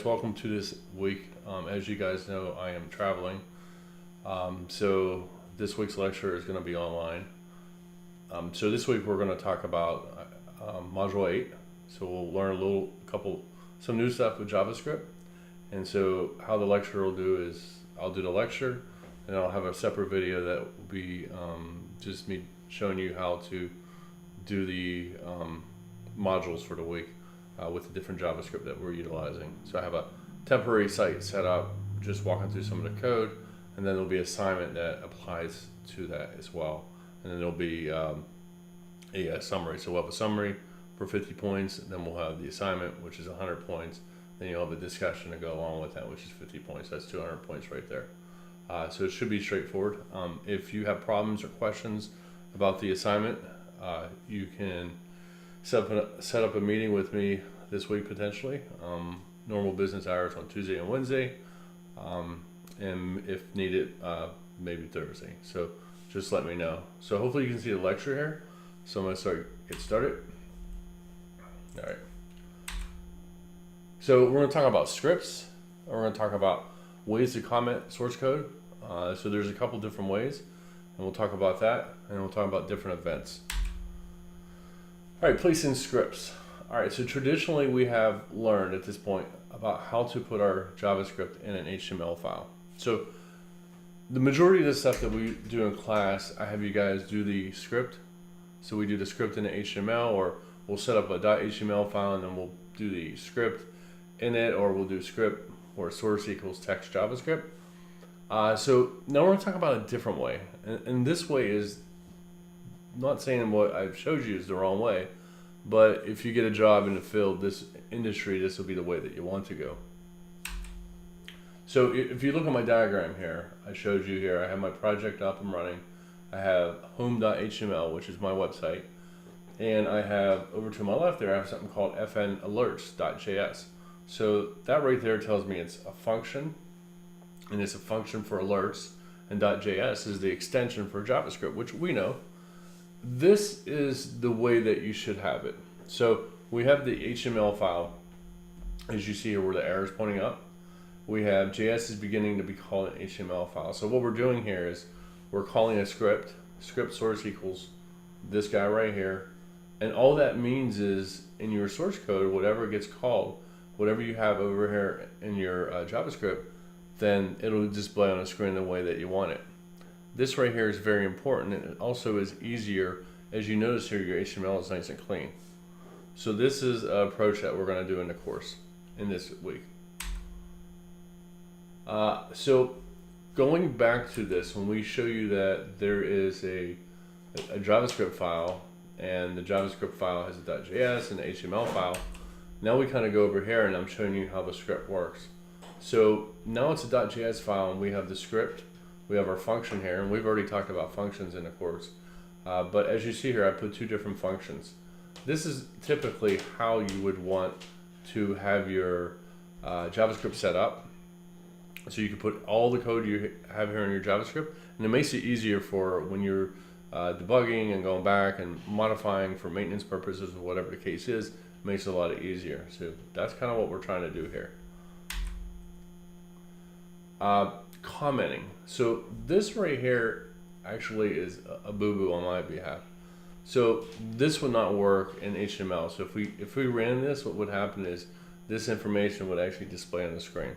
Welcome to this week. As you guys know, I am traveling. So this week's lecture is going to be online. So this week we're going to talk about Module 8. So we'll learn some new stuff with JavaScript. And so how the lecture will do is I'll do the lecture, and I'll have a separate video that will be just me showing you how to do the modules for the week with the different JavaScript that we're utilizing. So I have a temporary site set up, just walking through some of the code, and then there'll be an assignment that applies to that as well. And then there'll be a summary. So we'll have a summary for 50 points, and then we'll have the assignment, which is 100 points. Then you'll have a discussion to go along with that, which is 50 points. That's 200 points right there. So it should be straightforward. If you have problems or questions about the assignment, you can set up a meeting with me this week potentially. Normal business hours on Tuesday and Wednesday, and if needed, maybe Thursday. So just let me know. So hopefully you can see the lecture here. So I'm gonna get started. All right. So we're gonna talk about scripts. We're gonna talk about ways to comment source code. So there's a couple different ways, and we'll talk about that, and we'll talk about different events. All right, placing scripts. All right, so traditionally we have learned at this point about how to put our JavaScript in an HTML file. So the majority of the stuff that we do in class, I have you guys do the script. So we do the script in the HTML, or we'll set up a .html file and then we'll do the script in it, or we'll do script where source equals text JavaScript. So now we're gonna talk about a different way. And this way is not saying what I've showed you is the wrong way, but if you get a job in the field, this industry, this will be the way that you want to go. So if you look at my diagram here, I showed you here, I have my project up and running. I have home.html, which is my website. And I have, over to my left there, I have something called fnalerts.js. So that right there tells me it's a function, and it's a function for alerts, and .js is the extension for JavaScript, which we know. This is the way that you should have it. So we have the HTML file, as you see here where the arrow is pointing up. We have JS is beginning to be called an HTML file. So what we're doing here is we're calling a script source equals this guy right here. And all that means is in your source code, whatever gets called, whatever you have over here in your JavaScript, then it'll display on the screen the way that you want it. This right here is very important, and it also is easier. As you notice here, your HTML is nice and clean. So this is an approach that we're going to do in the course in this week. So going back to this, when we show you that there is a JavaScript file, and the JavaScript file has a .js and an HTML file, now we kind of go over here and I'm showing you how the script works. So now it's a .js file, and we have the script. We have our function here, and we've already talked about functions in the course. But as you see here, I put two different functions. This is typically how you would want to have your JavaScript set up. So you can put all the code you have here in your JavaScript, and it makes it easier for when you're debugging and going back and modifying for maintenance purposes or whatever the case is. It makes it a lot easier. So that's kind of what we're trying to do here. Commenting. So this right here actually is a boo-boo on my behalf. So this would not work in HTML. So if we ran this, what would happen is this information would actually display on the screen.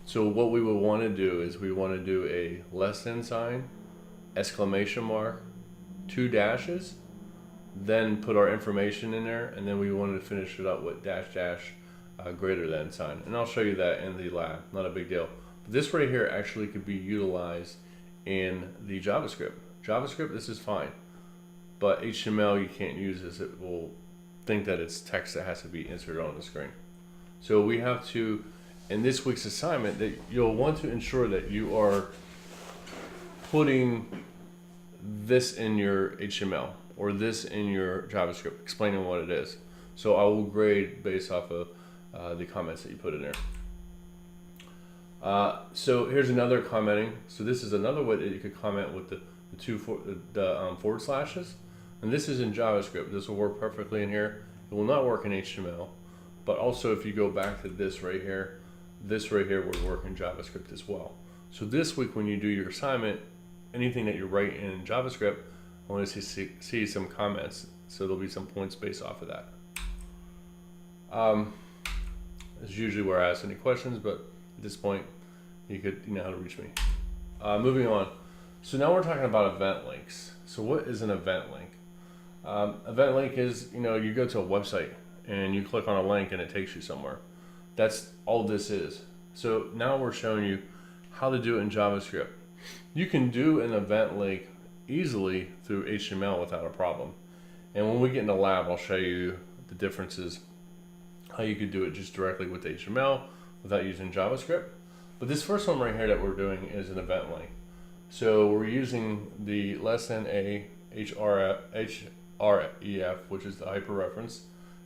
So what we would want to do is we want to do a less than sign, exclamation mark, 2 dashes, then put our information in there, and then we wanted to finish it up with -- greater than sign. And I'll show you that in the lab, not a big deal. This right here actually could be utilized in the JavaScript. JavaScript, this is fine, but HTML you can't use this. It will think that it's text that has to be inserted on the screen. So we have to, in this week's assignment, that you'll want to ensure that you are putting this in your HTML or this in your JavaScript, explaining what it is. So I will grade based off of the comments that you put in there. So here's another commenting. So this is another way that you could comment with the forward slashes. And this is in JavaScript. This will work perfectly in here. It will not work in HTML. But also if you go back to this right here would work in JavaScript as well. So this week when you do your assignment, anything that you write in JavaScript, I want to see some comments. So there'll be some points based off of that. This is usually where I ask any questions, but at this point, you know how to reach me. Moving on. So now we're talking about event links. So what is an event link? Event link is, you go to a website and you click on a link and it takes you somewhere. That's all this is. So now we're showing you how to do it in JavaScript. You can do an event link easily through HTML without a problem. And when we get in the lab, I'll show you the differences, how you could do it just directly with HTML without using JavaScript. But this first one right here that we're doing is an event link. So we're using the less than a href, which is the hyperreference,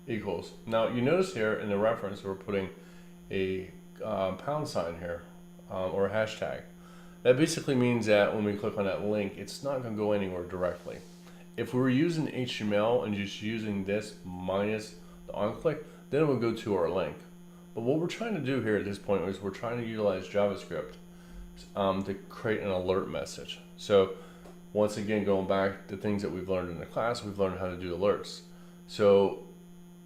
equals. Now you notice here in the reference we're putting a pound sign here, or a hashtag. That basically means that when we click on that link, it's not going to go anywhere directly. If we were using HTML and just using this minus the onClick, then it would go to our link. But what we're trying to do here at this point is we're trying to utilize JavaScript to create an alert message. So once again, going back to things that we've learned in the class, we've learned how to do alerts. So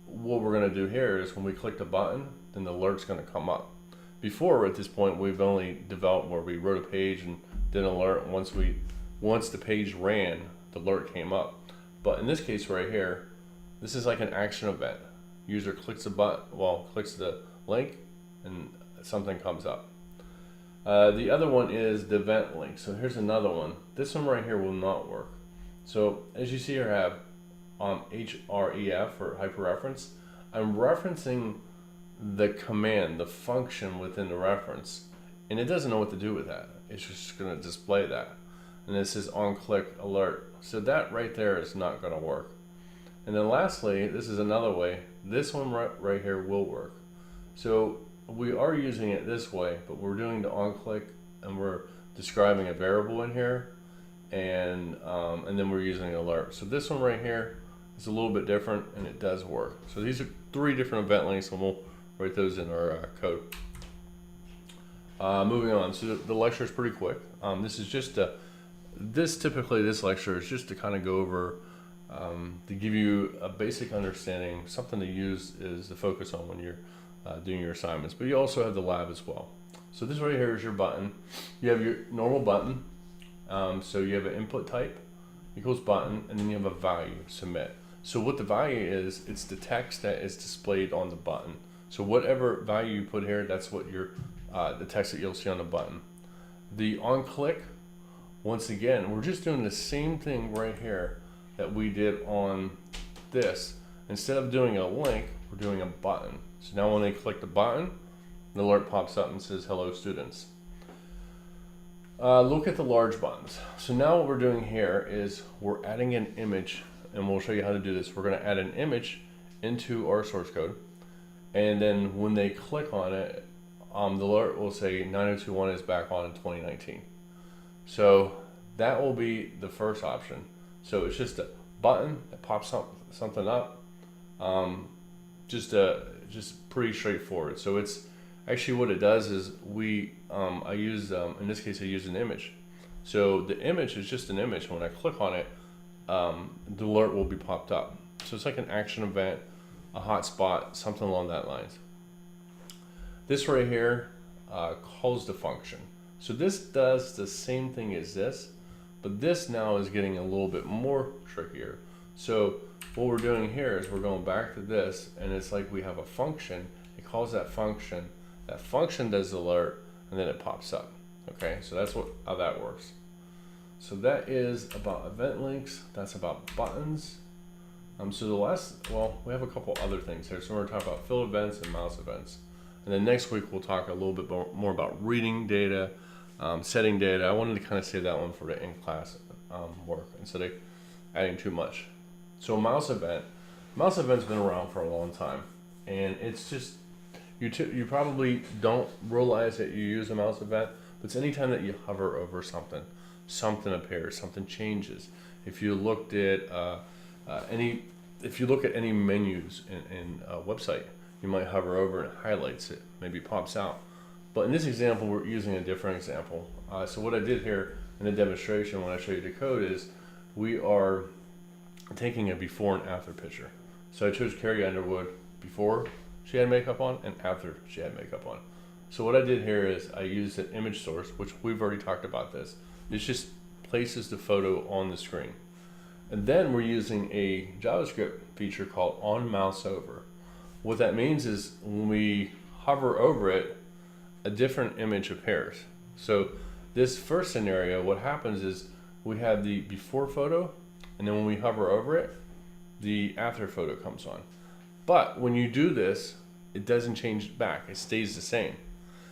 what we're going to do here is when we click the button, then the alert's going to come up. Before, at this point, we've only developed where we wrote a page and did an alert. Once the page ran, the alert came up. But in this case right here, this is like an action event. User clicks the button, clicks the link, and something comes up. The other one is the event link. So here's another one. This one right here will not work. So as you see here, I have href or hyperreference. I'm referencing the command, the function within the reference, and it doesn't know what to do with that. It's just going to display that. And this is onClick alert. So that right there is not going to work. And then lastly, this is another way. This one right here will work. So we are using it this way, but we're doing the onClick and we're describing a variable in here, and then we're using an alert. So this one right here is a little bit different, and it does work. So these are 3 different event links, and we'll write those in our code. Moving on. So the lecture is pretty quick. This is just this lecture is just to kind of go over, to give you a basic understanding, something to use is to focus on when you're doing your assignments. But you also have the lab as well. So this right here is your button. You have your normal button. So you have an input type equals button, and then you have a value, submit. So what the value is, it's the text that is displayed on the button. So whatever value you put here, that's what your the text that you'll see on the button. The onClick, once again, we're just doing the same thing right here that we did on this. Instead of doing a link, we're doing a button. So now when they click the button, the alert pops up and says, hello students. Look at the large buttons. So now what we're doing here is we're adding an image, and we'll show you how to do this. We're going to add an image into our source code, and then when they click on it, the alert will say 9021 is back on in 2019. So that will be the first option. So it's just a button that pops something up. Just pretty straightforward. So it's actually what it does is I use in this case I use an image. So the image is just an image. When I click on it, the alert will be popped up. So it's like an action event, a hotspot, something along that lines. This right here calls the function. So this does the same thing as this, but this now is getting a little bit more trickier. So what we're doing here is we're going back to this, and it's like we have a function. It calls that function. That function does the alert, and then it pops up. Okay, so that's how that works. So that is about event links. That's about buttons. So the we have a couple other things here. So we're going to talk about field events and mouse events. And then next week we'll talk a little bit more about reading data, setting data. I wanted to kind of save that one for the in-class work instead of adding too much. So mouse event's been around for a long time, and it's just you probably don't realize that you use a mouse event, but it's anytime that you hover over something appears, something changes. If you looked at If you look at any menus in a website, you might hover over and it highlights it, maybe pops out. But in this example, we're using a different example. So what I did here in the demonstration when I show you the code is we are taking a before and after picture. So I chose Carrie Underwood before she had makeup on and after she had makeup on. So what I did here is I used an image source, which we've already talked about this. It just places the photo on the screen. And then we're using a JavaScript feature called on mouse over. What that means is when we hover over it, a different image appears. So this first scenario, what happens is we have the before photo, and then when we hover over it, the after photo comes on. But when you do this, it doesn't change back, it stays the same.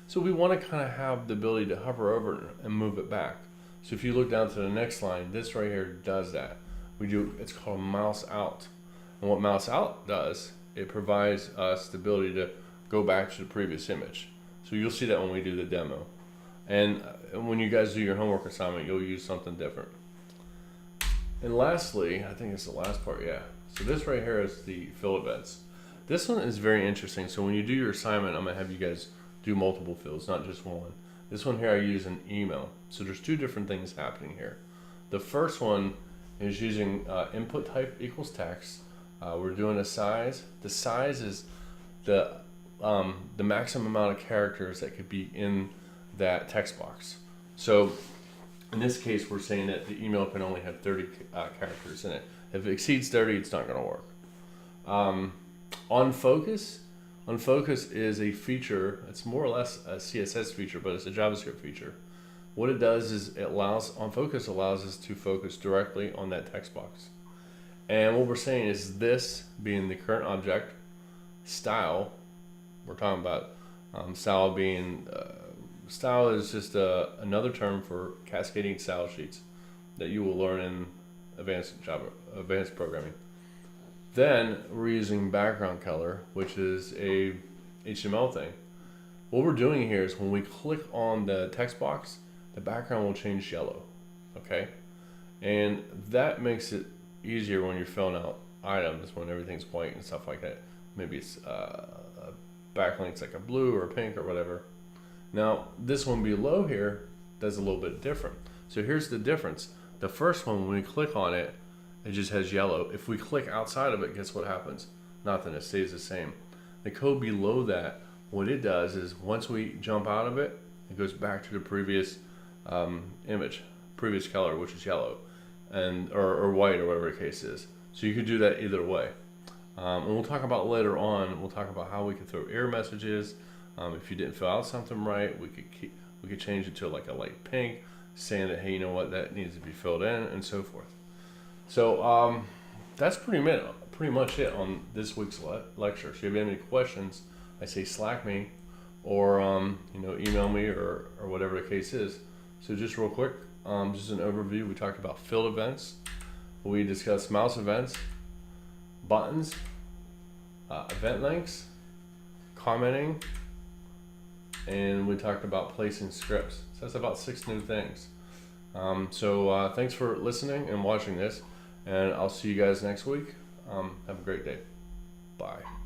So we want to kind of have the ability to hover over it and move it back. So if you look down to the next line, this right here does that. It's called mouse out. And what mouse out does, it provides us the ability to go back to the previous image. So you'll see that when we do the demo. And when you guys do your homework assignment, you'll use something different. And lastly, I think it's the last part, yeah. So this right here is the fill events. This one is very interesting. So when you do your assignment, I'm gonna have you guys do multiple fields, not just one. This one here I use an email. So there's two different things happening here. The first one is using input type equals text. We're doing a size. The size is the maximum amount of characters that could be in that text box. So in this case, we're saying that the email can only have 30 characters in it. If it exceeds 30, it's not going to work. On focus is a feature. It's more or less a CSS feature, but it's a JavaScript feature. What it does is on focus allows us to focus directly on that text box. And what we're saying is this being the current object, style, we're talking about style being, style is just another term for cascading style sheets that you will learn in advanced programming. Then we're using background color, which is a HTML thing. What we're doing here is when we click on the text box, the background will change yellow, okay? And that makes it easier when you're filling out items, when everything's white and stuff like that. Maybe it's backlinks like a blue or a pink or whatever. Now, this one below here does a little bit different. So here's the difference. The first one, when we click on it, it just has yellow. If we click outside of it, guess what happens? Nothing, it stays the same. The code below that, what it does is once we jump out of it, it goes back to the previous image, previous color, which is yellow, and or white or whatever the case is. So you could do that either way. And we'll talk about later on, we'll talk about how we can throw error messages. If you didn't fill out something right, we could change it to like a light pink, saying that, hey, you know what, that needs to be filled in, and so forth. So that's pretty much it on this week's lecture. So if you have any questions, I say Slack me or email me or whatever the case is. So just real quick, just an overview. We talked about field events. We discussed mouse events, buttons, event links, commenting, and we talked about placing scripts. So that's about 6 new things. So thanks for listening and watching this, and I'll see you guys next week. Have a great day. Bye.